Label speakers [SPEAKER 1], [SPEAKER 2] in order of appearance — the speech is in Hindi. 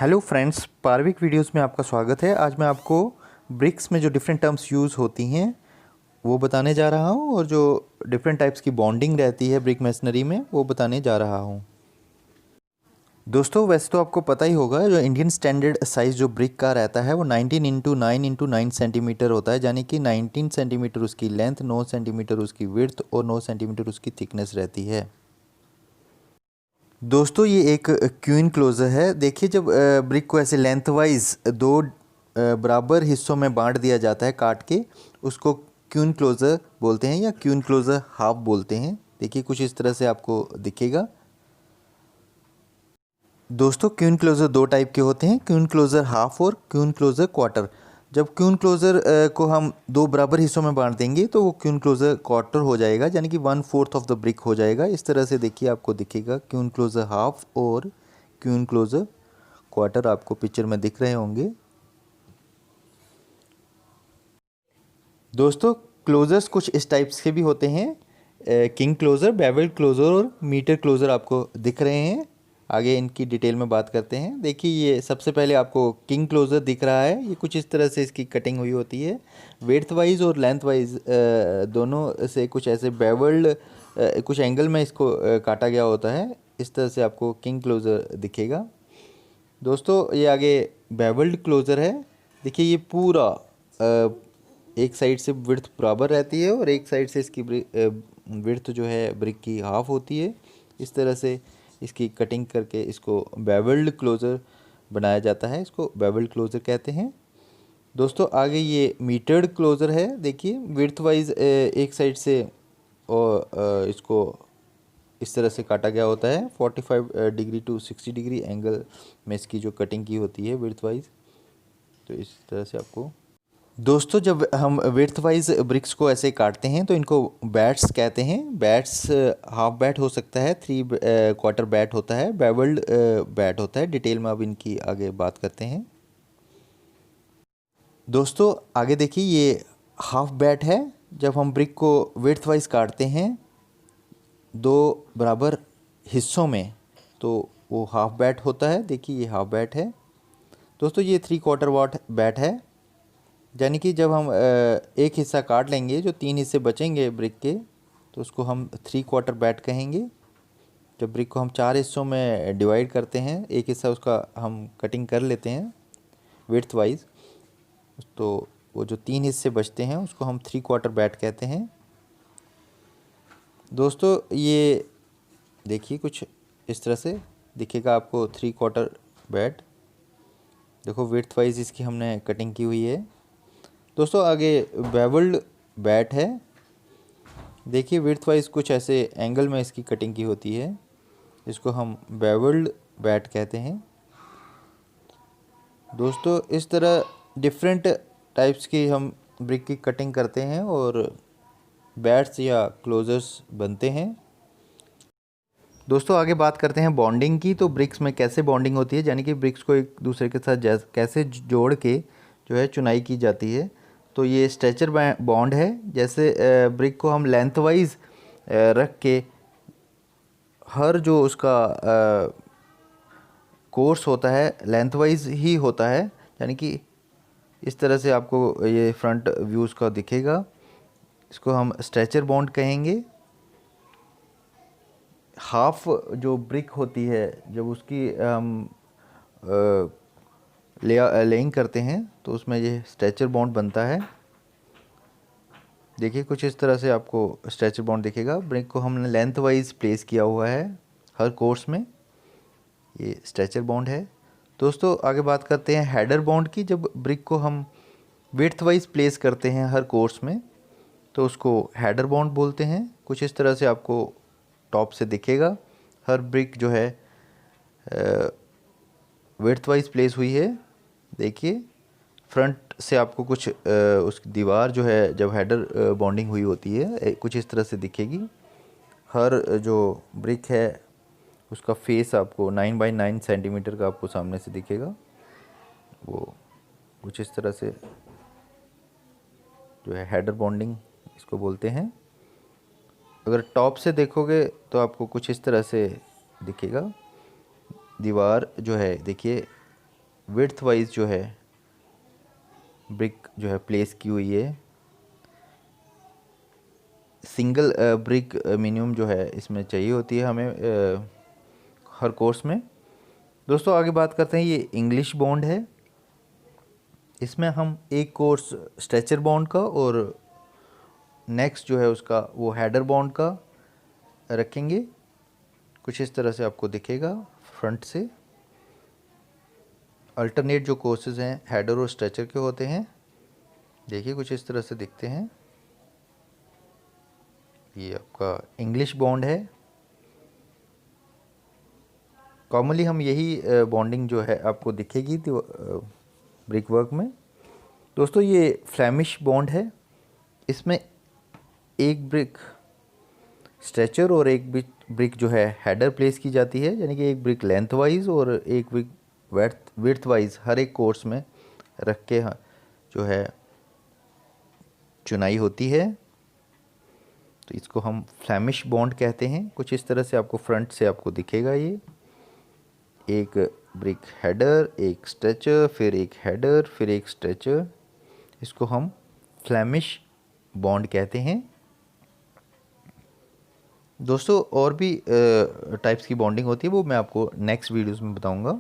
[SPEAKER 1] हेलो फ्रेंड्स, पार्विक वीडियोस में आपका स्वागत है। आज मैं आपको ब्रिक्स में जो डिफरेंट टर्म्स यूज़ होती हैं वो बताने जा रहा हूँ और जो डिफरेंट टाइप्स की बॉन्डिंग रहती है ब्रिक मेसनरी में वो बताने जा रहा हूँ। दोस्तों, वैसे तो आपको पता ही होगा जो इंडियन स्टैंडर्ड साइज़ जो ब्रिक का रहता है वो 19 इंटू 9 इंटू 9 सेंटीमीटर होता है, यानी कि 19 सेंटीमीटर उसकी लेंथ, 9 सेंटीमीटर उसकी विड्थ और 9 सेंटीमीटर उसकी थिकनेस रहती है। दोस्तों, ये एक क्वीन क्लोज़र है। देखिए, जब ब्रिक को ऐसे लेंथ वाइज दो बराबर हिस्सों में बांट दिया जाता है काट के, उसको क्वीन क्लोज़र बोलते हैं या क्वीन क्लोज़र हाफ बोलते हैं। देखिए, कुछ इस तरह से आपको दिखेगा। दोस्तों, क्वीन क्लोज़र दो टाइप के होते हैं, क्वीन क्लोज़र हाफ और क्वीन क्लोज़र क्वार्टर। जब क्वीन क्लोज़र को हम दो बराबर हिस्सों में बांट देंगे तो वो क्वीन क्लोज़र क्वार्टर हो जाएगा, यानी कि 1/4 ऑफ द ब्रिक हो जाएगा। इस तरह से देखिए, आपको दिखेगा क्वीन क्लोज़र हाफ और क्वीन क्लोज़र क्वार्टर आपको पिक्चर में दिख रहे होंगे। दोस्तों, क्लोज़र्स कुछ इस टाइप्स के भी होते हैं, किंग क्लोज़र, बेवल्ड क्लोज़र और मीटर क्लोज़र आपको दिख रहे हैं। आगे इनकी डिटेल में बात करते हैं। देखिए, ये सबसे पहले आपको किंग क्लोज़र दिख रहा है। ये कुछ इस तरह से इसकी कटिंग हुई होती है, विड्थ वाइज और लेंथ वाइज दोनों से कुछ ऐसे बेवल्ड कुछ एंगल में इसको काटा गया होता है। इस तरह से आपको किंग क्लोज़र दिखेगा। दोस्तों, ये आगे बेवल्ड क्लोज़र है। देखिए, ये पूरा एक साइड से विड्थ बराबर रहती है और एक साइड से इसकी विड्थ जो है ब्रिक की हाफ होती है। इस तरह से इसकी कटिंग करके इसको बेवल्ड क्लोज़र बनाया जाता है। इसको बेवल्ड क्लोज़र कहते हैं। दोस्तों, आगे ये मीटर्ड क्लोज़र है। देखिए, विड्थ वाइज एक साइड से और इसको इस तरह से काटा गया होता है। 45 डिग्री टू 60 डिग्री एंगल में इसकी जो कटिंग की होती है विड्थ वाइज, तो इस तरह से आपको। दोस्तों, जब हम विड्थ वाइज ब्रिक्स को ऐसे काटते हैं तो इनको बैट्स कहते हैं। बैट्स हाफ बैट हो सकता है, 3/4 बैट होता है, बेवल्ड बैट होता है। डिटेल में अब इनकी आगे बात करते हैं। दोस्तों, आगे देखिए, ये हाफ बैट है। जब हम ब्रिक को विड्थ वाइज काटते हैं दो बराबर हिस्सों में तो वो हाफ बैट होता है। देखिए, ये हाफ बैट है। दोस्तों, ये 3/4 वाट बैट है, यानी कि जब हम एक हिस्सा काट लेंगे, जो 3 हिस्से बचेंगे ब्रिक के, तो उसको हम 3/4 बैट कहेंगे। जब ब्रिक को हम 4 हिस्सों में डिवाइड करते हैं, एक हिस्सा उसका हम कटिंग कर लेते हैं विड्थ वाइज, तो वो जो 3 हिस्से बचते हैं उसको हम 3/4 बैट कहते हैं। दोस्तों, ये देखिए, कुछ इस तरह से दिखेगा आपको 3/4 बैट। देखो, विड्थ वाइज इसकी हमने कटिंग की हुई है। दोस्तों, आगे बेवल्ड बैट है। देखिए, विड्थ वाइज कुछ ऐसे एंगल में इसकी कटिंग की होती है। इसको हम बेवल्ड बैट कहते हैं। दोस्तों, इस तरह डिफरेंट टाइप्स की हम ब्रिक की कटिंग करते हैं और बैट्स या क्लोजर्स बनते हैं। दोस्तों, आगे बात करते हैं बॉन्डिंग की। तो ब्रिक्स में कैसे बॉन्डिंग होती है, यानी कि ब्रिक्स को एक दूसरे के साथ कैसे जोड़ के जो है चुनाई की जाती है। तो ये स्ट्रेचर बॉन्ड है। जैसे ब्रिक को हम लेंथ वाइज रख के हर जो उसका कोर्स होता है लेंथ वाइज ही होता है, यानी कि इस तरह से आपको ये फ्रंट व्यूज़ का दिखेगा। इसको हम स्ट्रेचर बॉन्ड कहेंगे। हाफ जो ब्रिक होती है, जब उसकी हम लेइंग करते हैं तो उसमें ये स्ट्रेचर बॉन्ड बनता है। देखिए, कुछ इस तरह से आपको स्ट्रेचर बॉन्ड दिखेगा। ब्रिक को हमने लेंथ वाइज प्लेस किया हुआ है हर कोर्स में, ये स्ट्रेचर बॉन्ड है। दोस्तों, आगे बात करते हैं हेडर बॉन्ड की। जब ब्रिक को हम विड्थ वाइज प्लेस करते हैं हर कोर्स में तो उसको हेडर बॉन्ड बोलते हैं। कुछ इस तरह से आपको टॉप से दिखेगा। हर ब्रिक जो है विड्थ वाइज प्लेस हुई है। देखिए, फ्रंट से आपको कुछ उसकी दीवार जो है जब हेडर बॉन्डिंग हुई होती है कुछ इस तरह से दिखेगी। हर जो ब्रिक है उसका फेस आपको 9x9 सेंटीमीटर का आपको सामने से दिखेगा। वो कुछ इस तरह से जो है हेडर बॉन्डिंग इसको बोलते हैं। अगर टॉप से देखोगे तो आपको कुछ इस तरह से दिखेगा। दीवार जो है देखिए विड्थ वाइज जो है ब्रिक जो है प्लेस की हुई है। सिंगल ब्रिक मिनिमम जो है इसमें चाहिए होती है हमें हर कोर्स में। दोस्तों आगे बात करते हैं, ये इंग्लिश बॉन्ड है। इसमें हम एक कोर्स स्ट्रेचर बॉन्ड का और नेक्स्ट जो है उसका वो हेडर बॉन्ड का रखेंगे। कुछ इस तरह से आपको दिखेगा फ्रंट से। अल्टरनेट जो कोर्सेज हैं हेडर और स्ट्रेचर के होते हैं। देखिए कुछ इस तरह से दिखते हैं। ये आपका इंग्लिश बॉन्ड है। कॉमनली हम यही बॉन्डिंग जो है आपको दिखेगी तो ब्रिक वर्क में। दोस्तों ये फ्लैमिश बॉन्ड है। इसमें एक ब्रिक स्ट्रेचर और एक ब्रिक जो है हेडर प्लेस की जाती है, यानी कि एक ब्रिक लेंथ वाइज और एक ब्रिक विड्थ वाइज हर एक कोर्स में रख के जो है चुनाई होती है। तो इसको हम फ्लैमिश बॉन्ड कहते हैं। कुछ इस तरह से आपको फ्रंट से आपको दिखेगा। ये एक ब्रिक हेडर, एक स्ट्रेचर, फिर एक हेडर, फिर एक स्ट्रेचर। इसको हम फ्लैमिश बॉन्ड कहते हैं। दोस्तों और भी टाइप्स की बॉन्डिंग होती है, वो मैं आपको नेक्स्ट वीडियोस में बताऊंगा।